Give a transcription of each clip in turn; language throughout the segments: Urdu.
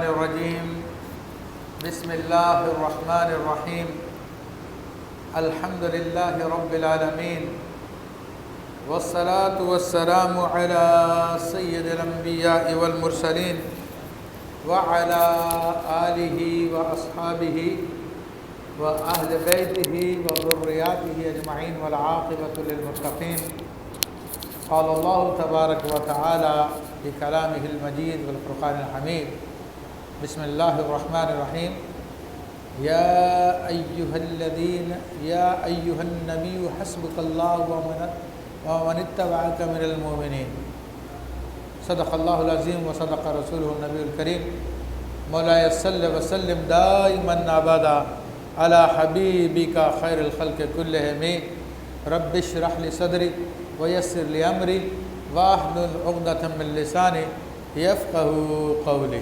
الرجیم بسم اللہ الرحمن الرحیم الحمد للہ رب العالمین والصلاة والسلام علی سید الانبیاء والمرسلین وعلی آلہ واصحابہ واہل بیتہ وذریاتہ اجمعین والعاقبۃ للمتقین قال اللہ تبارک و تعالی بکلامہ المجید والفرقان الحمید بسم اللہ الرحمن الرحیم یا ایہا النبی حسبک اللہ ومن اتبعک من المؤمنین صدق اللہ العظیم وصدق رسولہ النبی الکریم مولاي صل وسلم دائما ابدا علی حبیبک خیر الخلق کلہم رب اشرح لی صدری ویسر لی امری واحلل عقدۃ من لسانی یفقہوا قولی۔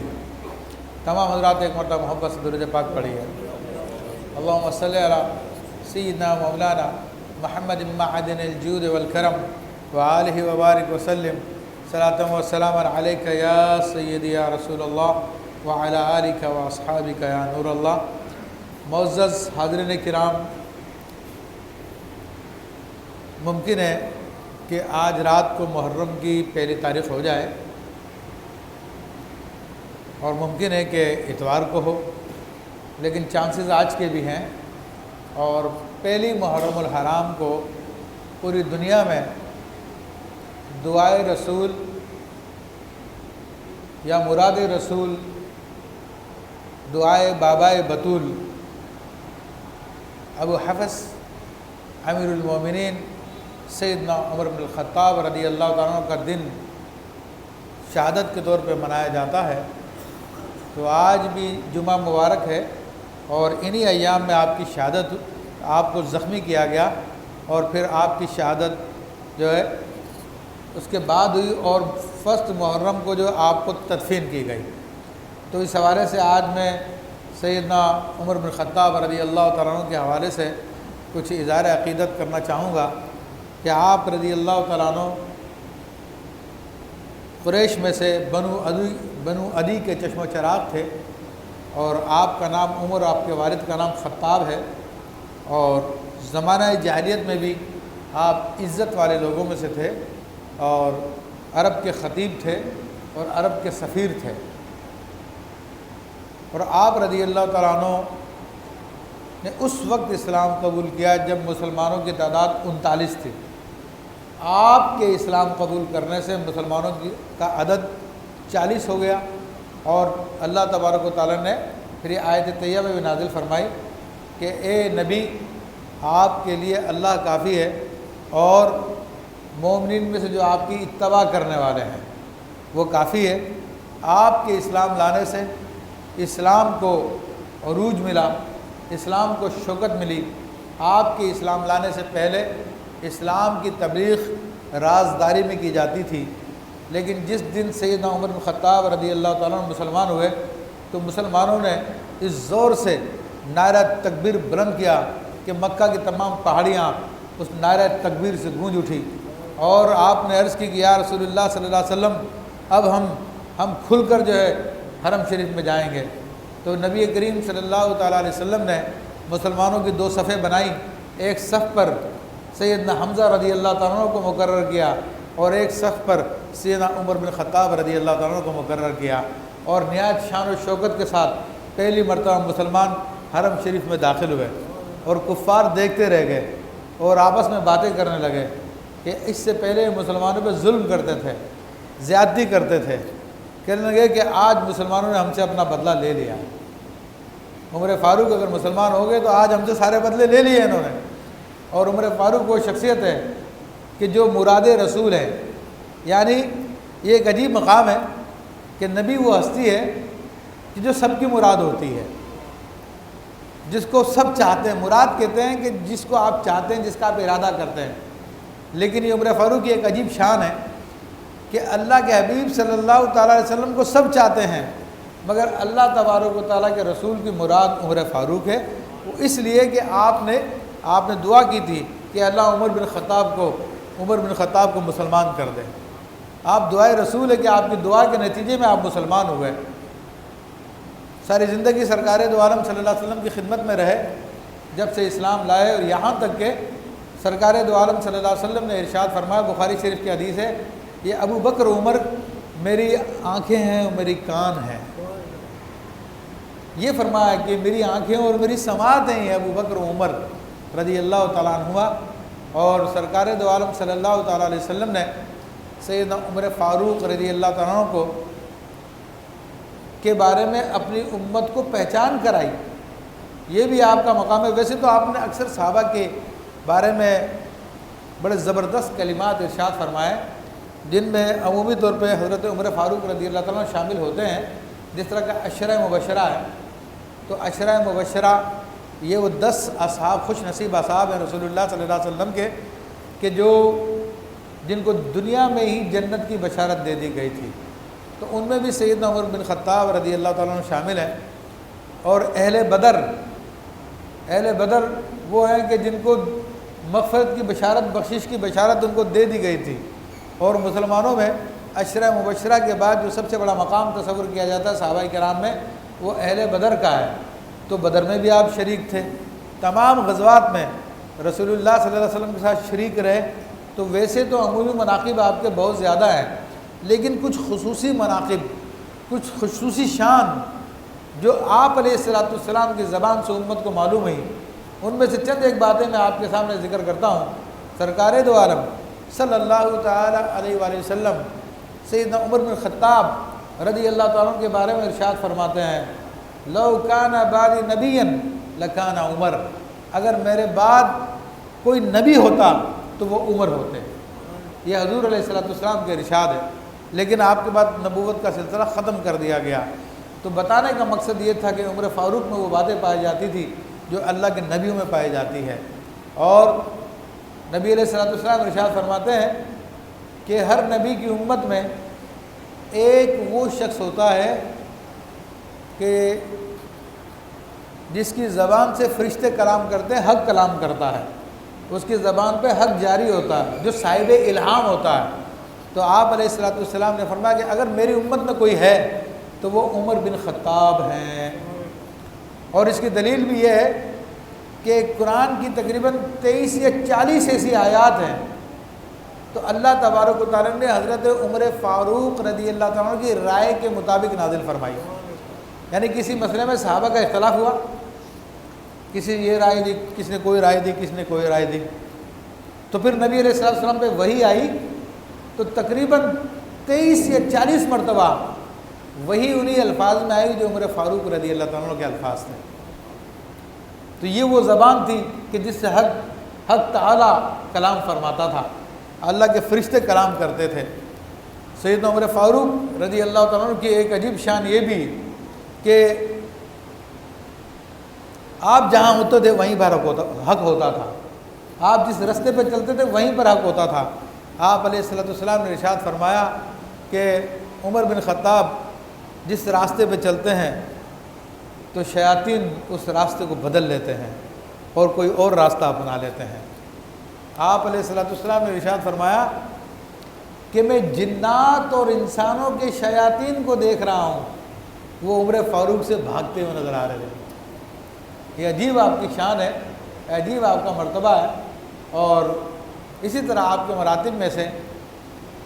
تمام حضرات ایک مرتبہ محبت سے درود پاک پڑھی ہے۔ اللہم صلی علی سیدنا مولانا محمد معدن الجود والکرم وآلہ وبارک وسلم صلاۃ و سلام علیک یا سیدی یا رسول اللہ وعلی آلک واصحابک یا نور اللہ۔ معزز حاضرین کرام، ممکن ہے کہ آج رات کو محرم کی پہلی تاریخ ہو جائے اور ممکن ہے کہ اتوار کو ہو، لیکن چانسز آج کے بھی ہیں، اور پہلی محرم الحرام کو پوری دنیا میں دعائے رسول یا مراد رسول دعائے بابائے بطول ابو حفص امیر المومنین سیدنا عمر بن الخطاب رضی اللہ تعالیٰ عنہ کا دن شہادت کے طور پہ منایا جاتا ہے۔ تو آج بھی جمعہ مبارک ہے اور انہی ایام میں آپ کی شہادت، آپ کو زخمی کیا گیا اور پھر آپ کی شہادت جو ہے اس کے بعد ہوئی اور فرسٹ محرم کو جو آپ کو تدفین کی گئی۔ تو اس حوالے سے آج میں سیدنا عمر بن خطاب رضی اللہ تعالیٰ عنہ کے حوالے سے کچھ اظہار عقیدت کرنا چاہوں گا کہ آپ رضی اللہ تعالیٰ عنہ قریش میں سے بنو عدی کے چشم و چراغ تھے، اور آپ کا نام عمر، آپ کے والد کا نام خطاب ہے، اور زمانہ جاہلیت میں بھی آپ عزت والے لوگوں میں سے تھے، اور عرب کے خطیب تھے اور عرب کے سفیر تھے۔ اور آپ رضی اللہ تعالیٰ عنہ نے اس وقت اسلام قبول کیا جب مسلمانوں کی تعداد 39 تھی۔ آپ کے اسلام قبول کرنے سے مسلمانوں کا عدد 40 ہو گیا، اور اللہ تبارک و تعالیٰ نے پھر یہ آیت طیبہ بھی نازل فرمائی کہ اے نبی، آپ کے لیے اللہ کافی ہے، اور مومنین میں سے جو آپ کی اتباع کرنے والے ہیں وہ کافی ہے۔ آپ کے اسلام لانے سے اسلام کو عروج ملا، اسلام کو شوکت ملی۔ آپ کے اسلام لانے سے پہلے اسلام کی تبلیغ رازداری میں کی جاتی تھی، لیکن جس دن سیدنا عمر بن خطاب رضی اللہ تعالیٰ عنہ مسلمان ہوئے تو مسلمانوں نے اس زور سے نعرہ تکبیر بلند کیا کہ مکہ کی تمام پہاڑیاں اس نعرہ تکبیر سے گونج اٹھی، اور آپ نے عرض کی کہ یا رسول اللہ صلی اللہ علیہ وسلم، اب ہم کھل کر جو ہے حرم شریف میں جائیں گے۔ تو نبی کریم صلی اللہ تعالیٰ علیہ وسلم نے مسلمانوں کی 2 صفیں بنائی، ایک صف پر سیدنا حمزہ رضی اللہ تعالیٰ عنہ کو مقرر کیا، اور ایک صف پر سیدنا عمر بن خطاب رضی اللہ تعالیٰ عنہ کو مقرر کیا، اور نہایت شان و شوکت کے ساتھ پہلی مرتبہ مسلمان حرم شریف میں داخل ہوئے، اور کفار دیکھتے رہ گئے اور آپس میں باتیں کرنے لگے کہ اس سے پہلے مسلمانوں پہ ظلم کرتے تھے، زیادتی کرتے تھے، کہنے لگے کہ آج مسلمانوں نے ہم سے اپنا بدلہ لے لیا۔ عمر فاروق اگر مسلمان ہو گئے تو آج ہم سے سارے بدلے لے لیے انہوں نے۔ اور عمر فاروق وہ شخصیت ہے کہ جو مراد رسول ہے، یعنی یہ ایک عجیب مقام ہے کہ نبی وہ ہستی ہے کہ جو سب کی مراد ہوتی ہے، جس کو سب چاہتے ہیں۔ مراد کہتے ہیں کہ جس کو آپ چاہتے ہیں، جس کا آپ ارادہ کرتے ہیں۔ لیکن یہ عمر فاروق کی ایک عجیب شان ہے کہ اللہ کے حبیب صلی اللہ تعالیٰ علیہ وسلم کو سب چاہتے ہیں، مگر اللہ تبارک و تعالیٰ کے رسول کی مراد عمر فاروق ہے۔ وہ اس لیے کہ آپ نے دعا کی تھی کہ اللہ عمر بن خطاب کو مسلمان کر دے۔ آپ دعائے رسول ہے کہ آپ کی دعا کے نتیجے میں آپ مسلمان ہوئے، ساری زندگی سرکار دو عالم صلی اللہ علیہ وسلم کی خدمت میں رہے، جب سے اسلام لائے، اور یہاں تک کہ سرکار دو عالم صلی اللہ علیہ وسلم نے ارشاد فرمایا، بخاری شریف کی حدیث ہے، یہ ابو بکر عمر میری آنکھیں ہیں اور میری کان ہیں۔ یہ فرمایا کہ میری آنکھیں اور میری سماعت ہیں یہ ابو بکر عمر رضی اللہ تعالیٰ عنہما۔ اور سرکار دو عالم صلی اللہ تعالیٰ علیہ وسلم نے سیدنا عمر فاروق رضی اللہ تعالیٰ عنہ کو کے بارے میں اپنی امت کو پہچان کرائی۔ یہ بھی آپ کا مقام ہے۔ ویسے تو آپ نے اکثر صحابہ کے بارے میں بڑے زبردست کلمات ارشاد فرمائے، جن میں عمومی طور پہ حضرت عمر فاروق رضی اللہ تعالیٰ عنہ شامل ہوتے ہیں، جس طرح کا عشرہ مبشرہ ہے۔ تو عشرہ مبشرہ یہ وہ 10 اصحاب، خوش نصیب اصحاب ہیں رسول اللہ صلی اللہ علیہ وسلم کے، کہ جن کو دنیا میں ہی جنت کی بشارت دے دی گئی تھی۔ تو ان میں بھی سیدنا عمر بن خطاب رضی اللہ تعالیٰ عنہ شامل ہیں۔ اور اہل بدر وہ ہیں کہ جن کو مغفرت کی بشارت، بخشش کی بشارت ان کو دے دی گئی تھی۔ اور مسلمانوں میں عشرہ مبشرہ کے بعد جو سب سے بڑا مقام تصور کیا جاتا ہے صحابہ کرام میں، وہ اہل بدر کا ہے۔ تو بدر میں بھی آپ شریک تھے، تمام غزوات میں رسول اللہ صلی اللہ علیہ وسلم کے ساتھ شریک رہے۔ تو ویسے تو عمومی مناقب آپ کے بہت زیادہ ہیں، لیکن کچھ خصوصی مناقب، کچھ خصوصی شان جو آپ علیہ السلام کی زبان سے امت کو معلوم ہوئی، ان میں سے چند ایک باتیں میں آپ کے سامنے ذکر کرتا ہوں۔ سرکار دو عالم صلی اللہ تعالیٰ علیہ وآلہ وسلم سیدنا عمر بن خطاب رضی اللہ تعالیٰ کے بارے میں ارشاد فرماتے ہیں، لو کان بعدی نبی لکان عمر، اگر میرے بعد کوئی نبی ہوتا تو وہ عمر ہوتے۔ یہ حضور علیہ السلام کے ارشاد ہے، لیکن آپ کے بعد نبوت کا سلسلہ ختم کر دیا گیا۔ تو بتانے کا مقصد یہ تھا کہ عمر فاروق میں وہ باتیں پائی جاتی تھی جو اللہ کے نبیوں میں پائی جاتی ہے۔ اور نبی علیہ السلام ارشاد فرماتے ہیں کہ ہر نبی کی امت میں ایک وہ شخص ہوتا ہے کہ جس کی زبان سے فرشتے کلام کرتے ہیں، حق کلام کرتا ہے، اس کی زبان پہ حق جاری ہوتا ہے، جو صاحب الہام ہوتا ہے۔ تو آپ علیہ السلام نے فرمایا کہ اگر میری امت میں کوئی ہے تو وہ عمر بن خطاب ہیں۔ اور اس کی دلیل بھی یہ ہے کہ قرآن کی تقریباً 23 یا 40 ایسی آیات ہیں تو اللہ تبارک و تعالیٰ نے حضرت عمر فاروق رضی اللہ تعالیٰ کی رائے کے مطابق نازل فرمائی۔ یعنی کسی مسئلے میں صحابہ کا اختلاف ہوا، کسی یہ رائے دی، کسی نے کوئی رائے دی، کسی نے کوئی رائے دی، تو پھر نبی علیہ السلام پہ وحی آئی تو تقریباً 23 یا 40 مرتبہ وہی انہی الفاظ میں آئی جو عمر فاروق رضی اللہ تعالیٰ کے الفاظ تھے۔ تو یہ وہ زبان تھی کہ جس سے حق تعالیٰ کلام فرماتا تھا، اللہ کے فرشتے کلام کرتے تھے۔ سیدنا عمر فاروق رضی اللہ تعالیٰ کی ایک عجیب شان یہ بھی کہ آپ جہاں ہوتے تھے وہیں پر حق ہوتا تھا، آپ جس رستے پہ چلتے تھے وہیں پر حق ہوتا تھا۔ آپ علیہ السلام نے ارشاد فرمایا کہ عمر بن خطاب جس راستے پہ چلتے ہیں تو شیاطین اس راستے کو بدل لیتے ہیں اور کوئی اور راستہ اپنا لیتے ہیں۔ آپ علیہ السلام نے ارشاد فرمایا کہ میں جنات اور انسانوں کے شیاطین کو دیکھ رہا ہوں، وہ عمر فاروق سے بھاگتے ہوئے نظر آ رہے تھے۔ یہ عجیب آپ کی شان ہے، عجیب آپ کا مرتبہ ہے۔ اور اسی طرح آپ کے مراتب میں سے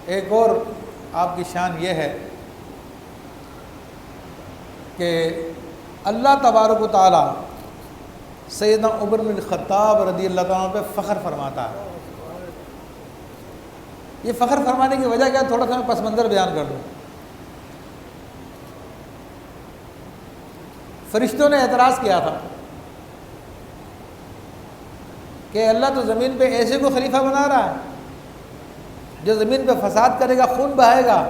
ایک اور آپ کی شان یہ ہے کہ اللہ تبارک و تعالیٰ سیدنا عمر بن خطاب رضی اللہ تعالیٰ پہ فخر فرماتا ہے۔ یہ فخر فرمانے کی وجہ کیا ہے؟ تھوڑا سا میں پس منظر بیان کر دوں۔ فرشتوں نے اعتراض کیا تھا کہ اللہ تو زمین پہ ایسے کو خلیفہ بنا رہا ہے جو زمین پہ فساد کرے گا، خون بہائے گا۔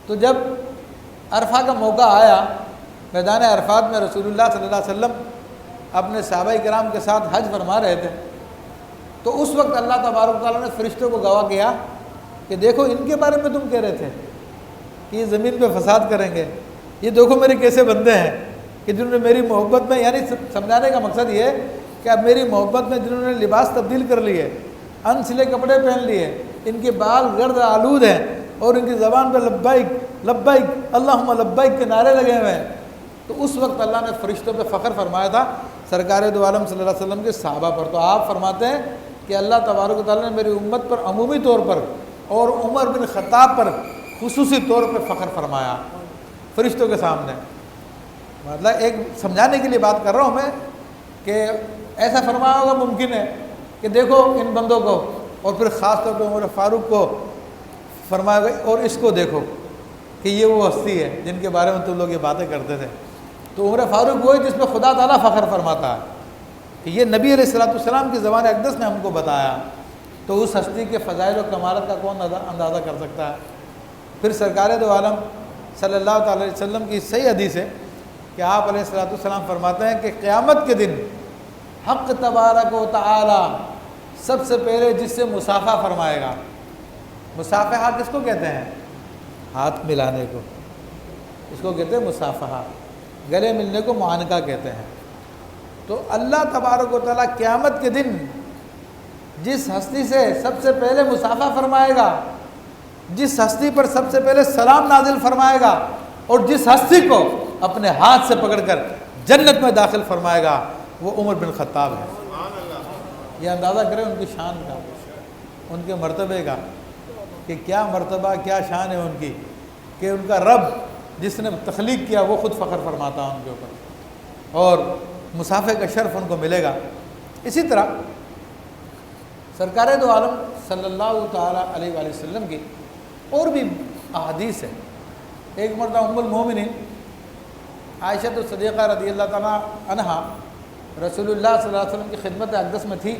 تو جب عرفہ کا موقع آیا، میدان عرفات میں رسول اللہ صلی اللہ علیہ وسلم اپنے صحابہ کرام کے ساتھ حج فرما رہے تھے، تو اس وقت اللہ تبارک تعالیٰ نے فرشتوں کو گواہ کیا کہ دیکھو ان کے بارے میں تم کہہ رہے تھے کہ یہ زمین پہ فساد کریں گے، یہ دیکھو میرے کیسے بندے ہیں کہ جنہوں نے میری محبت میں، یعنی سمجھانے کا مقصد یہ ہے کہ اب میری محبت میں جنہوں نے لباس تبدیل کر لیے، ان سلے کپڑے پہن لیے، ان کے بال گرد آلود ہیں، اور ان کی زبان پہ لبیک لبیک اللہم لبیک کے نعرے لگے ہوئے ہیں۔ تو اس وقت اللہ نے فرشتوں پہ فخر فرمایا تھا سرکار دو عالم صلی اللہ علیہ وسلم کے صحابہ پر۔ تو آپ فرماتے ہیں کہ اللہ تبارک و تعالیٰ نے میری امت پر عمومی طور پر اور عمر بن خطاب پر خصوصی طور پر فخر فرمایا فرشتوں کے سامنے۔ مطلب ایک سمجھانے کے لیے بات کر رہا ہوں میں کہ ایسا فرمایا ہوگا ممکن ہے کہ دیکھو ان بندوں کو، اور پھر خاص طور پہ عمر فاروق کو فرمایا گیا اور اس کو دیکھو کہ یہ وہ ہستی ہے جن کے بارے میں تم لوگ یہ باتیں کرتے تھے۔ تو عمر فاروق وہی جس پہ خدا تعالیٰ فخر فرماتا ہے کہ یہ نبی علیہ السلام کی زبان اقدس نے ہم کو بتایا، تو اس ہستی کے فضائل و کمالت کا کون اندازہ کر سکتا ہے۔ پھر سرکار دو عالم صلی اللہ تعالی علیہ وسلم کی صحیح حدیث ہے کہ آپ علیہ السلام فرماتے ہیں کہ قیامت کے دن حق تبارک و تعالی سب سے پہلے جس سے مصافحہ فرمائے گا۔ مصافحہ کس کو کہتے ہیں؟ ہاتھ ملانے کو، اس کو کہتے ہیں مصافحہ، گلے ملنے کو معانقہ کہتے ہیں۔ تو اللہ تبارک و تعالیٰ قیامت کے دن جس ہستی سے سب سے پہلے مصافحہ فرمائے گا، جس ہستی پر سب سے پہلے سلام نازل فرمائے گا، اور جس ہستی کو اپنے ہاتھ سے پکڑ کر جنت میں داخل فرمائے گا، وہ عمر بن خطاب ہے۔ یہ اندازہ کریں ان کی شان کا، ان کے مرتبے کا، کہ کیا مرتبہ کیا شان ہے ان کی، کہ ان کا رب جس نے تخلیق کیا وہ خود فخر فرماتا ہے ان کے اوپر، اور مصافحے کا شرف ان کو ملے گا۔ اسی طرح سرکار دو عالم صلی اللہ تعالیٰ علیہ وآلہ وسلم کی اور بھی احادیث ہے۔ ایک مرتبہ ام المومنین عائشہ صدیقہ رضی اللہ تعالیٰ عنہا رسول اللہ صلی اللہ علیہ وسلم کی خدمت اقدس میں تھی۔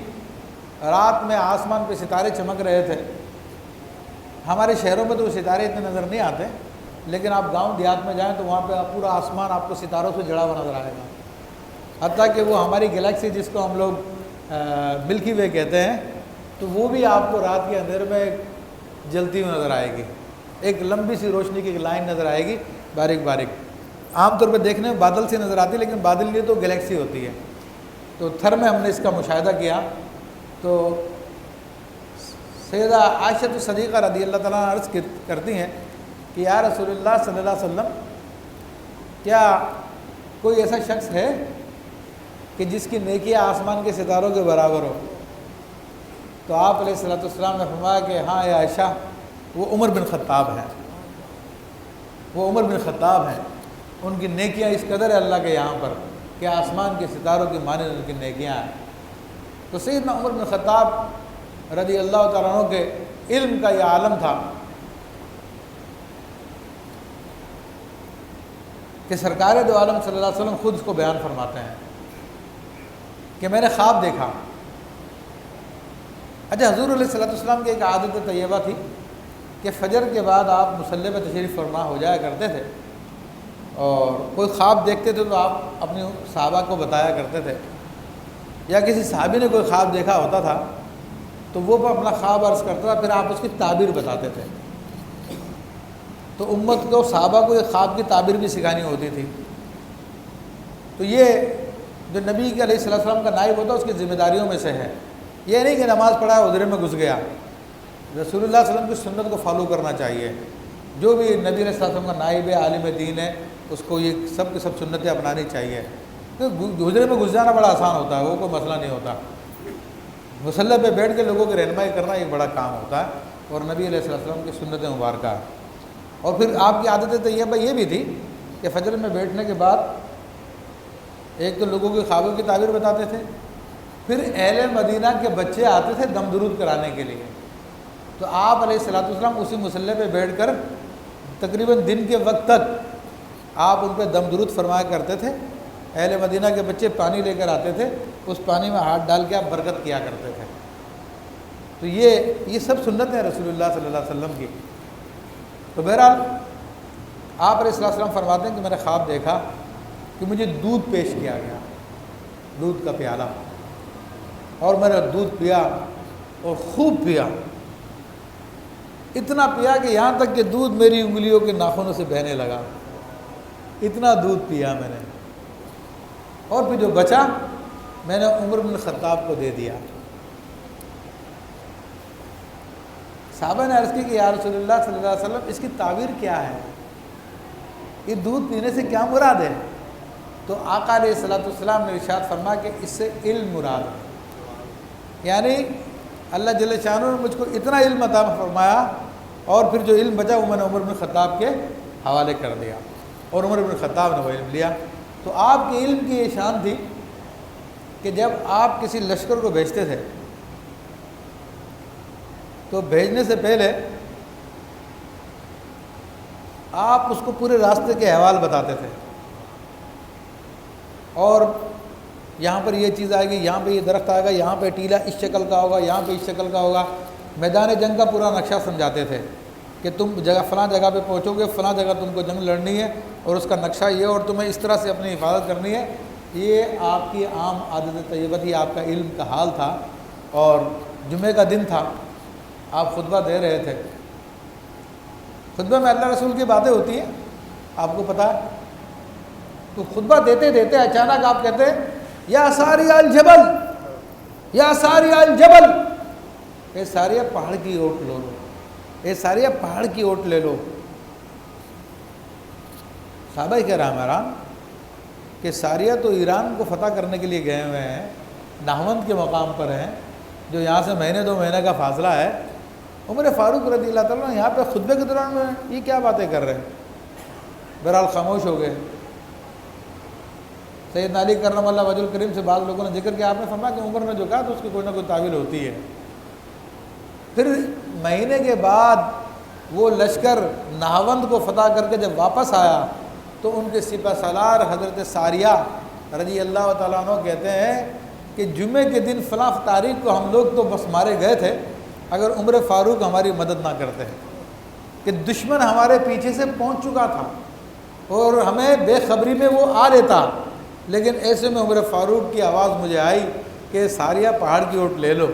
رات میں آسمان پہ ستارے چمک رہے تھے۔ ہمارے شہروں میں تو وہ ستارے اتنے نظر نہیں آتے، لیکن آپ گاؤں دیہات میں جائیں تو وہاں پہ پورا آسمان آپ کو ستاروں سے جڑا ہوا نظر آئے گا، حتیٰ کہ وہ ہماری گلیکسی جس کو ہم لوگ ملکی وے کہتے ہیں، تو وہ بھی آپ کو رات کے اندھیرے میں جلتی ہوئی نظر آئے گی، ایک لمبی سی روشنی کی ایک لائن نظر آئے گی، باریک باریک۔ عام طور پہ دیکھنے میں بادل سی نظر آتی ہے، لیکن بادل نہیں تو گلیکسی ہوتی ہے۔ تو تھر میں ہم نے اس کا مشاہدہ کیا، تو سیدہ عائشہ صدیقہ رضی اللہ تعالیٰ عنہ عرض کرتی ہیں کہ یا رسول اللہ صلی اللہ علیہ وسلم، کیا کوئی ایسا شخص ہے کہ جس کی نیکیاں آسمان کے ستاروں کے برابر ہو؟ تو آپ علیہ السلام نے فرمایا کہ ہاں اے عائشہ، وہ عمر بن خطاب ہیں، وہ عمر بن خطاب ہیں، ان کی نیکیاں اس قدر ہے اللہ کے یہاں پر کہ آسمان کے ستاروں کی مانند ان کی نیکیاں ہیں۔ تو سیدنا عمر بن خطاب رضی اللہ تعالیٰ عنہ کے علم کا یہ عالم تھا کہ سرکار دو عالم صلی اللہ علیہ وسلم خود اس کو بیان فرماتے ہیں کہ میں نے خواب دیکھا۔ اچھا، حضور علیہ السلام کی ایک عادت طیبہ تھی کہ فجر کے بعد آپ مصلی پہ تشریف فرما ہو جایا کرتے تھے، اور کوئی خواب دیکھتے تھے تو آپ اپنے صحابہ کو بتایا کرتے تھے، یا کسی صحابی نے کوئی خواب دیکھا ہوتا تھا تو وہ اپنا خواب عرض کرتا تھا، پھر آپ اس کی تعبیر بتاتے تھے۔ تو امت کو، صحابہ کو یہ خواب کی تعبیر بھی سکھانی ہوتی تھی۔ تو یہ جو نبی کے علیہ السلام کا نائب ہوتا ہے اس کی ذمہ داریوں میں سے ہے۔ یہ نہیں کہ نماز پڑھا حضرے میں گھس گیا، رسول اللہ صلی اللہ علیہ وسلم کی سنت کو فالو کرنا چاہیے۔ جو بھی نبی علیہ السلام کا نائب ہے، عالم دین ہے، اس کو یہ سب کی سب سنتیں اپنانی چاہیے۔ حجرے میں گھس جانا بڑا آسان ہوتا ہے، وہ کوئی مسئلہ نہیں ہوتا۔ مصلی پہ بیٹھ کے لوگوں کی رہنمائی کرنا ایک بڑا کام ہوتا ہے، اور نبی علیہ السلام کی سنت مبارکہ۔ اور پھر آپ کی عادت طیبہ یہ بھی تھی کہ فجر میں بیٹھنے کے بعد ایک تو لوگوں کی خوابوں کی تعبیر بتاتے تھے، پھر اہل مدینہ کے بچے آتے تھے دم درود کرانے کے لیے، تو آپ علیہ السلام اسی مصلی پہ بیٹھ کر تقریباً دن کے وقت تک آپ ان پہ دم درود فرمایا کرتے تھے۔ اہل مدینہ کے بچے پانی لے کر آتے تھے، اس پانی میں ہاتھ ڈال کے آپ برکت کیا کرتے تھے۔ تو یہ سب سنت ہیں رسول اللہ صلی اللہ علیہ وسلم کی۔ تو بہرحال آپ علیہ السلام فرماتے ہیں کہ میں نے خواب دیکھا کہ مجھے دودھ پیش کیا گیا، دودھ کا پیالہ، اور میں نے دودھ پیا اور خوب پیا، اتنا پیا کہ یہاں تک کہ دودھ میری انگلیوں کے ناخنوں سے بہنے لگا، اتنا دودھ پیا میں نے، اور پھر جو بچا میں نے عمر بن خطاب کو دے دیا۔ صحابہ نے عرض کی کہ یا رسول اللہ صلی اللہ علیہ وسلم اس کی تعبیر کیا ہے، یہ دودھ پینے سے کیا مراد ہے؟ تو آقا علیہ الصلوۃ والسلام نے ارشاد فرمایا کہ اس سے علم مراد ہے، یعنی اللہ جل شانہ نے مجھ کو اتنا علم عطا فرمایا، اور پھر جو علم بچا وہ میں نے عمر بن خطاب کے حوالے کر دیا، اور عمر بن خطاب نے وہ علم لیا۔ تو آپ کے علم کی یہ شان تھی کہ جب آپ کسی لشکر کو بھیجتے تھے تو بھیجنے سے پہلے آپ اس کو پورے راستے کے احوال بتاتے تھے، اور یہاں پر یہ چیز آئے گی، یہاں پہ یہ درخت آئے گا، یہاں پہ ٹیلا اس شکل کا ہوگا، یہاں پہ اس شکل کا ہوگا۔ میدان جنگ کا پورا نقشہ سمجھاتے تھے کہ تم فلاں جگہ پہ پہنچو گے، فلاں جگہ تم کو جنگ لڑنی ہے، اور اس کا نقشہ یہ، اور تمہیں اس طرح سے اپنی حفاظت کرنی ہے۔ یہ آپ کی عام عادت طیبہ تھی، آپ کا علم کا حال تھا۔ اور جمعے کا دن تھا، آپ خطبہ دے رہے تھے، خطبہ میں اللہ رسول کی باتیں ہوتی ہیں، آپ کو پتہ ہے۔ تو خطبہ دیتے دیتے اچانک آپ کہتے ہیں یا ساری الجبل، یا ساری الجبل، اے ساریہ پہاڑ کی اوٹ لو، اے ساریہ پہاڑ کی اوٹ لے لو۔ صحابہ کرام حیران کہ ساریہ تو ایران کو فتح کرنے کے لیے گئے ہوئے ہیں، نہاوند کے مقام پر ہیں، جو یہاں سے مہینے 2 مہینے کا فاصلہ ہے۔ عمر فاروق رضی اللہ تعالیٰ عنہ یہاں پہ خطبے کے دوران میں یہ کیا باتیں کر رہے ہیں؟ بہرحال خاموش ہو گئے۔ سیدنا علی کرم اللہ وجہ الکریم سے بعض لوگوں نے ذکر کیا، آپ نے فرمایا کہ عمر نے جو کہا تو اس کی کوئی نہ کوئی تعویل ہوتی ہے۔ پھر مہینے کے بعد وہ لشکر نہاوند کو فتح کر کے جب واپس آیا تو ان کے سپہ سالار حضرت ساریہ رضی اللہ تعالیٰ عنہ کہتے ہیں کہ جمعے کے دن فلاں تاریخ کو ہم لوگ تو بس مارے گئے تھے اگر عمر فاروق ہماری مدد نہ کرتے ہیں، کہ دشمن ہمارے پیچھے سے پہنچ چکا تھا اور ہمیں بے خبری میں وہ آ لیتا، لیکن ایسے میں عمر فاروق کی آواز مجھے آئی کہ ساریہ پہاڑ کی اوٹ لے لو،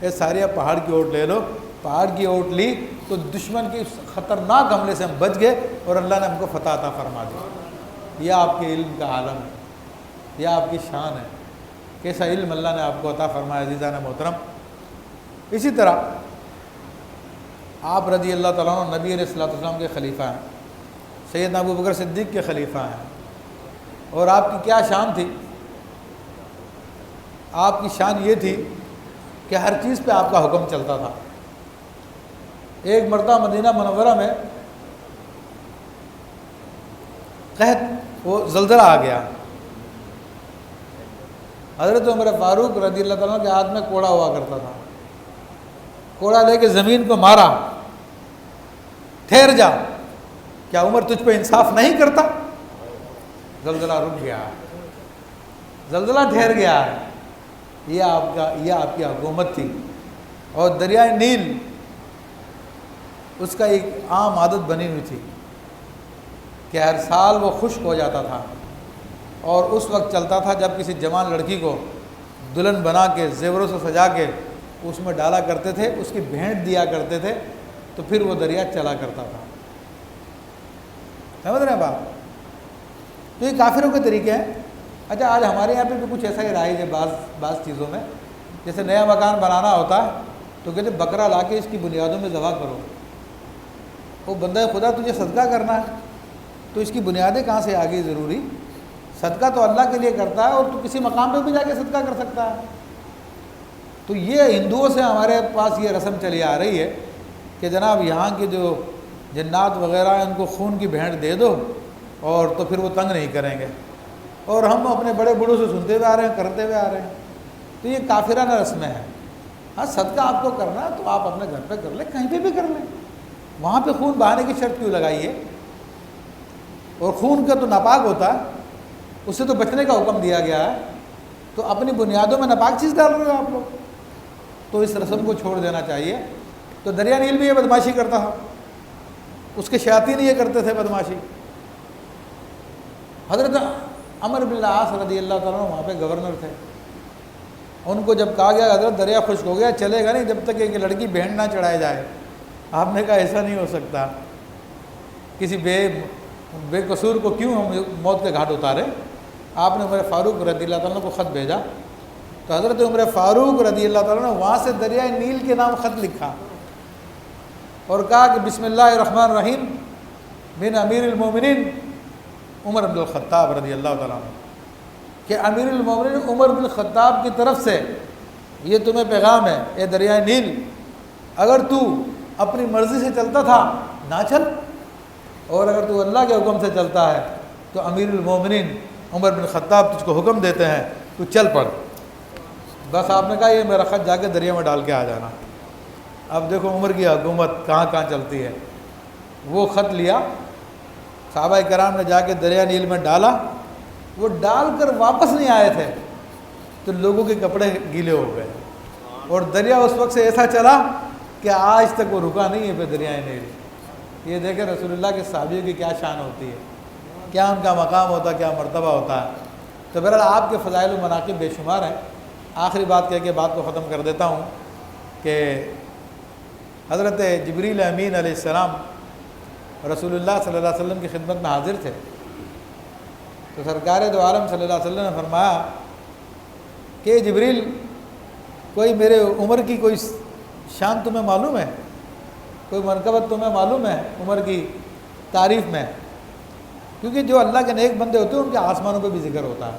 اے ساریہ پہاڑ کی اوٹ لے لو۔ پہاڑ کی اوٹ لی تو دشمن کی خطرناک حملے سے ہم بچ گئے اور اللہ نے ہم کو فتح عطا فرما دی۔ یہ آپ کے علم کا عالم ہے، یہ آپ کی شان ہے، کیسا علم اللہ نے آپ کو عطا فرمایا عزیزان محترم۔ اسی طرح آپ رضی اللہ تعالیٰ عنہ نبی علیہ الصلوۃ والسلام کے خلیفہ ہیں، سیدنا ابو بکر صدیق کے خلیفہ ہیں، اور آپ کی کیا شان تھی؟ آپ کی شان یہ تھی کہ ہر چیز پہ آپ کا حکم چلتا تھا۔ ایک مرتبہ مدینہ منورہ میں قحط، وہ زلزلہ آ گیا، حضرت عمر فاروق رضی اللہ تعالیٰ کے ہاتھ میں کوڑا ہوا کرتا تھا، کوڑا لے کے زمین کو مارا، ٹھہر جا، کیا عمر تجھ پہ انصاف نہیں کرتا؟ زلزلہ رک گیا، زلزلہ ٹھہر گیا۔ یہ آپ کی حکومت تھی۔ اور دریائے نیل اس کا ایک عام عادت بنی ہوئی تھی کہ ہر سال وہ خشک ہو جاتا تھا، اور اس وقت چلتا تھا جب کسی جوان لڑکی کو دلہن بنا کے زیوروں سے سجا کے اس میں ڈالا کرتے تھے، اس کی بھینٹ دیا کرتے تھے، تو پھر وہ دریا چلا کرتا تھا۔ سمجھ رہے ہیں بات؟ تو یہ کافروں کے طریقے ہیں۔ اچھا، آج ہمارے یہاں پہ بھی کچھ ایسا ہی رائج ہے بعض چیزوں میں، جیسے نیا مکان بنانا ہوتا ہے تو کہتے بکرا لا کے اس کی بنیادوں میں ذبح کرو۔ وہ بندہ خدا تجھے صدقہ کرنا ہے تو اس کی بنیادیں کہاں سے آ گئی؟ ضروری صدقہ تو اللہ کے لیے کرتا ہے، اور تو کسی مقام پہ بھی جا کے صدقہ کر سکتا ہے۔ تو یہ ہندوؤں سے ہمارے پاس یہ رسم چلی آ رہی ہے کہ جناب یہاں کے جو جنات وغیرہ ہیں ان کو خون کی بھینٹ دے دو اور تو پھر وہ تنگ نہیں کریں گے، اور ہم اپنے بڑے بوڑھوں سے سنتے ہوئے آ رہے ہیں، کرتے ہوئے آ رہے ہیں۔ تو یہ کافرانہ رسمیں ہیں۔ ہاں، صدقہ آپ کو کرنا ہے تو آپ اپنے گھر پہ کر لیں، کہیں پہ بھی کر لیں، وہاں پہ خون بہانے کی شرط کیوں لگائیے؟ اور خون کا تو ناپاک ہوتا ہے، اس سے تو بچنے کا حکم دیا گیا ہے، تو اپنی بنیادوں میں ناپاک چیز ڈال رہے ہو آپ لوگ، تو اس رسم کو چھوڑ دینا چاہیے۔ تو دریا نیل بھی یہ بدماشی کرتا تھا، اس کے شیاطین یہ کرتے تھے بدماشی۔ حضرت عمر بن العاص رضی اللہ تعالیٰ عنہ وہاں پہ گورنر تھے، ان کو جب کہا گیا حضرت دریا خشک ہو گیا، چلے گا نہیں جب تک ایک لڑکی بھینٹ نہ چڑھائے جائے۔ آپ نے کہا ایسا نہیں ہو سکتا، کسی بے قصور کو کیوں ہم موت کے گھاٹ اتارے؟ آپ نے عمر فاروق رضی اللہ تعالیٰ عنہ کو خط بھیجا، تو حضرت عمر فاروق رضی اللہ تعالیٰ عنہ وہاں سے دریائے نیل کے نام خط لکھا اور کہا کہ بسم اللہ الرحمن الرحیم من امیر المومنین عمر بن الخطاب رضی اللہ تعالیٰ عنہ، کہ امیر المومنین عمر بن الخطاب کی طرف سے یہ تمہیں پیغام ہے، اے دریائے نیل، اگر تو اپنی مرضی سے چلتا تھا نہ چل، اور اگر تو اللہ کے حکم سے چلتا ہے تو امیر المومنین عمر بن الخطاب تجھ کو حکم دیتے ہیں تو چل پڑ۔ بس آپ نے کہا یہ میرا خط جا کے دریا میں ڈال کے آ جانا۔ اب دیکھو عمر کی حکومت کہاں کہاں چلتی ہے۔ وہ خط لیا، صحابہ کرام نے جا کے دریا نیل میں ڈالا، وہ ڈال کر واپس نہیں آئے تھے تو لوگوں کے کپڑے گیلے ہو گئے، اور دریا اس وقت سے ایسا چلا کہ آج تک وہ رکا نہیں ہے پہ دریائے نیل۔ یہ دیکھیں رسول اللہ کے صحابیوں کی کیا شان ہوتی ہے، کیا ان کا مقام ہوتا ہے، کیا مرتبہ ہوتا ہے۔ تو بہرحال آپ کے فضائل و مناقب بے شمار ہیں۔ آخری بات کہہ کے بات کو ختم کر دیتا ہوں کہ حضرت جبریل امین علیہ السلام رسول اللہ صلی اللہ علیہ وسلم کی خدمت میں حاضر تھے، تو سرکار دو عالم صلی اللہ علیہ وسلم نے فرمایا کہ جبریل، کوئی میرے عمر کی کوئی شان تمہیں معلوم ہے، کوئی منقبت تمہیں معلوم ہے عمر کی تعریف میں؟ کیونکہ جو اللہ کے نیک بندے ہوتے ہیں ان کے آسمانوں پہ بھی ذکر ہوتا ہے،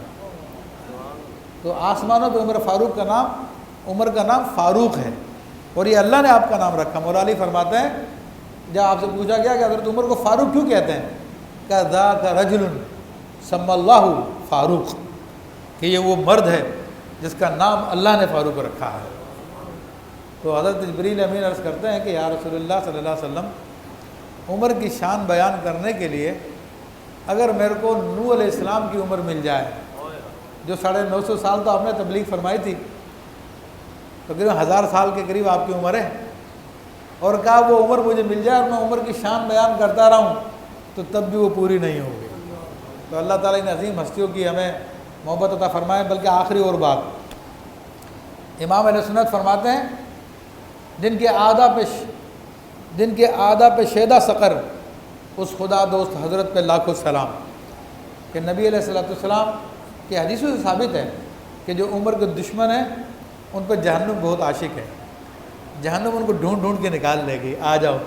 تو آسمانوں پہ عمر کا نام فاروق ہے، اور یہ اللہ نے آپ کا نام رکھا۔ مولا علی فرماتے ہیں جب آپ سے پوچھا گیا کہ حضرت عمر کو فاروق کیوں کہتے ہیں، کہ ذاک رجل سمی اللہ فاروق، کہ یہ وہ مرد ہے جس کا نام اللہ نے فاروق رکھا ہے۔ تو حضرت جبریل امین عرض کرتے ہیں کہ یا رسول اللہ صلی اللہ علیہ وسلم، عمر کی شان بیان کرنے کے لیے اگر میرے کو نوح علیہ السلام کی عمر مل جائے، جو 950 سال تو آپ نے تبلیغ فرمائی تھی، تقریباً 1000 سال کے قریب آپ کی عمر ہے، اور کہا وہ عمر مجھے مل جائے اور میں عمر کی شان بیان کرتا رہا ہوں تو تب بھی وہ پوری نہیں ہوگی۔ تو اللہ تعالیٰ ان عظیم ہستیوں کی ہمیں محبت عطا فرمائے۔ بلکہ آخری اور بات، امام اہل سنت فرماتے ہیں جن کے آداب پہ شیدہ سقر، اس خدا دوست حضرت پہ لاکھوں سلام، کہ نبی علیہ السلام کی حدیثوں سے ثابت ہے کہ جو عمر کے دشمن ہیں ان پہ جہنم بہت عاشق ہے، جہنم ان کو ڈھونڈ ڈھونڈ کے نکال لے گی، آ جاؤ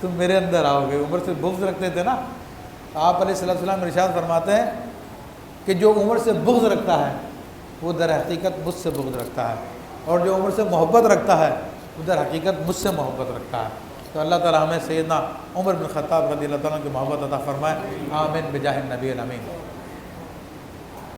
تم میرے اندر آؤ گے۔ عمر سے بغض رکھتے تھے نا، آپ علیہ السلام ارشاد فرماتے ہیں کہ جو عمر سے بغض رکھتا ہے وہ در حقیقت مجھ سے بغض رکھتا ہے، اور جو عمر سے محبت رکھتا ہے وہ در حقیقت مجھ سے محبت رکھتا ہے۔ تو اللہ تعالیٰ ہمیں سیدنا عمر بن خطاب رضی اللہ تعالیٰ کی محبت عطا فرمائے، آمین بجاہ النبی الامین۔